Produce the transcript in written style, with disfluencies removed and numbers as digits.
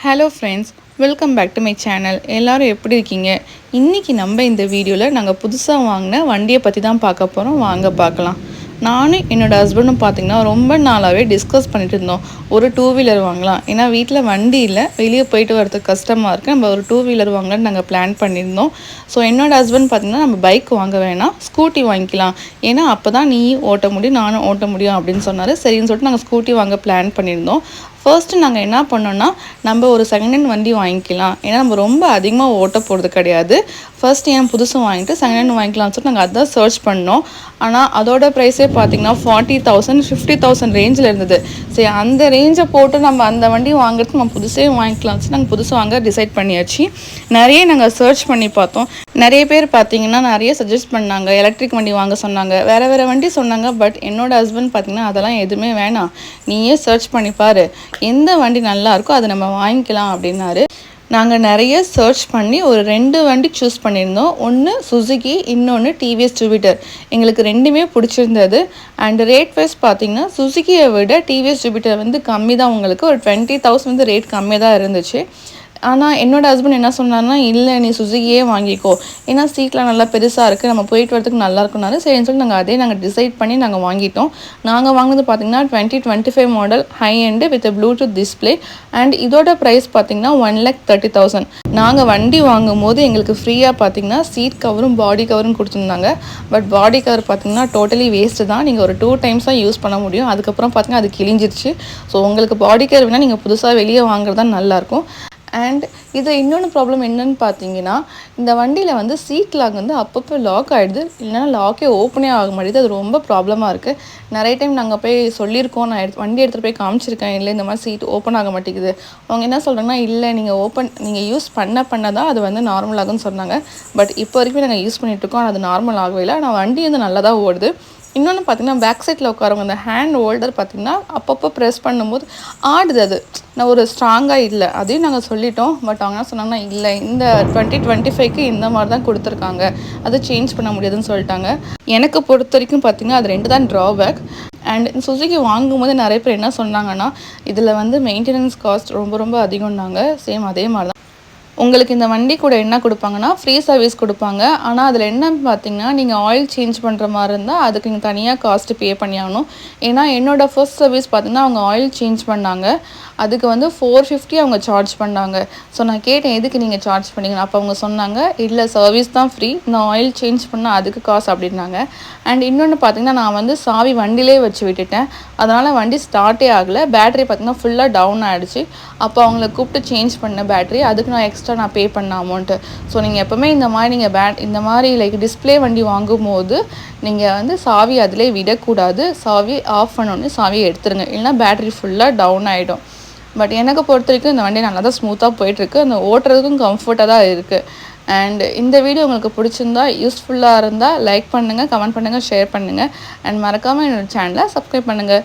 Hello friends, welcome back to my channel. எல்லோரும் எப்படி இருக்கீங்க? இன்றைக்கி நம்ம இந்த வீடியோவில் நாங்கள் புதுசாக வாங்கின வண்டியை பற்றி தான் பார்க்க போகிறோம். வாங்க பார்க்கலாம். நானும் என்னோடய ஹஸ்பண்டும் பார்த்திங்கன்னா ரொம்ப நாளாகவே டிஸ்கஸ் பண்ணிட்டு இருந்தோம். ஒரு டூ வீலர் வாங்கலாம், ஏன்னா வீட்டில் வண்டி இல்லை, வெளியே போயிட்டு வரதுக்கு கஷ்டமாக இருக்குது. நம்ம ஒரு டூ வீலர் வாங்கலான்னு நாங்கள் பிளான் பண்ணியிருந்தோம். ஸோ என்னோடய ஹஸ்பண்ட் பார்த்திங்கன்னா நம்ம பைக் வாங்க வேணாம், ஸ்கூட்டி வாங்கிக்கலாம், ஏன்னா அப்போ தான் நீ ஓட்ட முடியும் நானும் ஓட்ட முடியும் அப்படின்னு சொன்னார். சரின்னு சொல்லிட்டு நாங்கள் ஸ்கூட்டி வாங்க பிளான் பண்ணியிருந்தோம். ஃபர்ஸ்ட்டு நாங்கள் என்ன பண்ணோன்னா, நம்ம ஒரு செகண்ட் ஹேண்ட் வண்டி வாங்கிக்கலாம், ஏன்னா நம்ம ரொம்ப அதிகமாக ஓட்ட போகிறது கிடையாது. ஃபர்ஸ்ட் ஏன் புதுசும் வாங்கிட்டு செகண்ட் ஹேண்ட் வாங்கிக்கலாம்னு சொல்லிட்டு நாங்கள் அதான் சர்ச் பண்ணோம். ஆனால் அதோட ப்ரைஸே பார்த்திங்கன்னா 40,000 50,000 ரேஞ்சில் இருந்தது. சரி, அந்த ரேஞ்சை போட்டு நம்ம அந்த வண்டி வாங்குறதுக்கு நம்ம புதுசே வாங்கிக்கலாம் சொல்லி நாங்கள் புதுசு வாங்க டிசைட் பண்ணியாச்சு. நிறைய நாங்கள் சர்ச் பண்ணி பார்த்தோம். நிறைய பேர் பார்த்திங்கன்னா நிறைய சஜஸ்ட் பண்ணாங்க, எலக்ட்ரிக் வண்டி வாங்க சொன்னாங்க, வேறு வேறு வண்டி சொன்னாங்க. பட் என்னோடய ஹஸ்பண்ட் பார்த்திங்கன்னா அதெல்லாம் எதுவுமே வேணாம், நீயே சர்ச் பண்ணி பாரு, எந்த வண்டி நல்லா இருக்கோ அதை நம்ம வாங்கிக்கலாம் அப்படின்னாரு. நாங்கள் நிறைய சர்ச் பண்ணி ஒரு 2 வண்டி சூஸ் பண்ணியிருந்தோம். ஒன்று சுசுகி, இன்னொன்று டிவிஎஸ் ஜூபிட்டர். எங்களுக்கு ரெண்டுமே பிடிச்சிருந்தது. அண்ட் ரேட் வைஸ் பார்த்திங்கன்னா சுசுகியை விட டிவிஎஸ் ஜூபிட்டர் வந்து கம்மி தான், உங்களுக்கு ஒரு 20,000 வந்து ரேட் கம்மியாக தான் இருந்துச்சு. ஆனால் என்னோடய ஹஸ்பண்ட் என்ன சொன்னார்னா, இல்லை நீ சுசுகியே வாங்கிக்கோ, ஏன்னா சீட்லாம் நல்லா பெருசாக இருக்குது, நம்ம போயிட்டு வரதுக்கு நல்லா இருக்குனாரு. சரின்னு சொல்லி நாங்கள் டிசைட் பண்ணி நாங்கள் வாங்கிட்டோம். நாங்கள் வாங்கினது பார்த்திங்கன்னா 2025 model high end with Bluetooth display. And இதோட ப்ரைஸ் பார்த்திங்கன்னா 1,30,000. நாங்கள் வண்டி வாங்கும் போது எங்களுக்கு ஃப்ரீயாக பார்த்திங்கன்னா சீட் கவரும் பாடி கவரும் கொடுத்துருந்தாங்க. பட் பாடி கவர் பார்த்திங்கன்னா டோட்டலி வேஸ்ட்டு தான், நீங்கள் ஒரு 2 டைம்ஸ் தான் யூஸ் பண்ண முடியும். அதுக்கப்புறம் பார்த்திங்கன்னா அது கிழிஞ்சிருச்சு. ஸோ உங்களுக்கு பாடி கவர் வேணால் நீங்கள் புதுசாக வெளியே வாங்குறது தான் நல்லாயிருக்கும். அண்ட் இது இன்னொன்று ப்ராப்ளம் என்னென்னு பார்த்தீங்கன்னா, இந்த வண்டியில் வந்து சீட் லாக் வந்து அப்பப்போ லாக் ஆகிடுது, இல்லைனா லாக்கே ஓப்பனே ஆக மாட்டேது. அது ரொம்ப ப்ராப்ளமாக இருக்குது. நிறைய டைம் நாங்கள் போய் சொல்லியிருக்கோம், நான் வண்டி எடுத்துகிட்டு போய் காமிச்சிருக்கேன், இல்லை இந்த மாதிரி சீட் ஓப்பன் ஆக மாட்டேங்குது. அவங்க என்ன சொல்கிறாங்கன்னா, இல்லை நீங்கள் யூஸ் பண்ண தான் அது வந்து நார்மல் ஆகும்னு சொன்னாங்க. பட் இப்போ வரைக்கும் நாங்கள் யூஸ் பண்ணிகிட்ருக்கோம், ஆனால் அது நார்மல் ஆகவே இல்லை. ஆனால் வண்டி வந்து நல்லா தான் ஓடுது. இன்னொன்று பார்த்திங்கன்னா, பேக் சைடில் உட்காரவங்க அந்த ஹேண்ட் ஹோல்டர் பார்த்திங்கன்னா அப்பப்போ ப்ரெஸ் பண்ணும்போது ஆடுது. அது நான் ஒரு ஸ்ட்ராங்காக இல்லை, அதையும் நாங்கள் சொல்லிட்டோம். பட் அவங்க என்ன சொன்னாங்கன்னா, இல்லை இந்த 2025க்கு இந்த மாதிரி தான் கொடுத்துருக்காங்க, அதை சேஞ்ச் பண்ண முடியாதுன்னு சொல்லிட்டாங்க. எனக்கு பொறுத்த வரைக்கும் பார்த்திங்கன்னா அது 2 தான் ட்ராபேக். அண்ட் சுசுகி வாங்கும்போது நிறைய பேர் என்ன சொன்னாங்கன்னா, இதில் வந்து மெயின்டெனன்ஸ் காஸ்ட் ரொம்ப ரொம்ப அதிகம்னாங்க. சேம் அதே மாதிரி தான் உங்களுக்கு இந்த வண்டி கூட என்ன கொடுப்பாங்கன்னா, ஃப்ரீ சர்வீஸ் கொடுப்பாங்க. ஆனால் அதில் என்னன்னு பார்த்தீங்கன்னா, நீங்கள் ஆயில் சேஞ்ச் பண்ணுற மாதிரி இருந்தால் அதுக்கு நீங்கள் தனியாக காஸ்ட்டு பே பண்ணி ஆகணும். ஏன்னா என்னோடய ஃபர்ஸ்ட் சர்வீஸ் பார்த்திங்கன்னா அவங்க ஆயில் சேஞ்ச் பண்ணாங்க, அதுக்கு வந்து 450 அவங்க சார்ஜ் பண்ணாங்க. ஸோ நான் கேட்டேன், எதுக்கு நீங்கள் சார்ஜ் பண்ணிங்க? அப்போ அவங்க சொன்னாங்க, இல்லை சர்வீஸ் தான் ஃப்ரீ, நான் ஆயில் சேஞ்ச் பண்ணால் அதுக்கு காசு அப்படின்னாங்க. அண்ட் இன்னொன்று பார்த்திங்கன்னா, நான் வந்து சாவி வண்டிலே வச்சு விட்டுட்டேன், அதனால் வண்டி ஸ்டார்ட்டே ஆகலை. பேட்ரி பார்த்திங்கன்னா ஃபுல்லாக டவுன் ஆகிடுச்சு. அப்போ அவங்கள கூப்பிட்டு சேஞ்ச் பண்ண பேட்ரி, அதுக்கு நான் எக்ஸ்ட்ரா நான் பே பண்ண அமௌண்ட்டு. ஸோ நீங்கள் எப்போவுமே இந்த மாதிரி நீங்கள் இந்த மாதிரி லைக் டிஸ்பிளே வண்டி வாங்கும்போது நீங்கள் வந்து சாவி அதிலே விடக்கூடாது. சாவி ஆஃப் பண்ணோன்னே சாவியை எடுத்துருங்க, இல்லைனா பேட்ரி ஃபுல்லாக டவுன் ஆகிடும். பட் எனக்கு பொறுத்த வரைக்கும் இந்த வண்டி நல்லா தான் ஸ்மூத்தாக போயிட்டுருக்கு, அந்த ஓட்டுறதுக்கும் கம்ஃபர்ட்டாக தான் இருக்குது. அண்ட் இந்த வீடியோ உங்களுக்கு பிடிச்சிருந்தா, யூஸ்ஃபுல்லாக இருந்தால் லைக் பண்ணுங்கள், கமெண்ட் பண்ணுங்கள், ஷேர் பண்ணுங்கள். அண்ட் மறக்காமல் என்னோடய சேனலை சப்ஸ்கிரைப் பண்ணுங்கள்.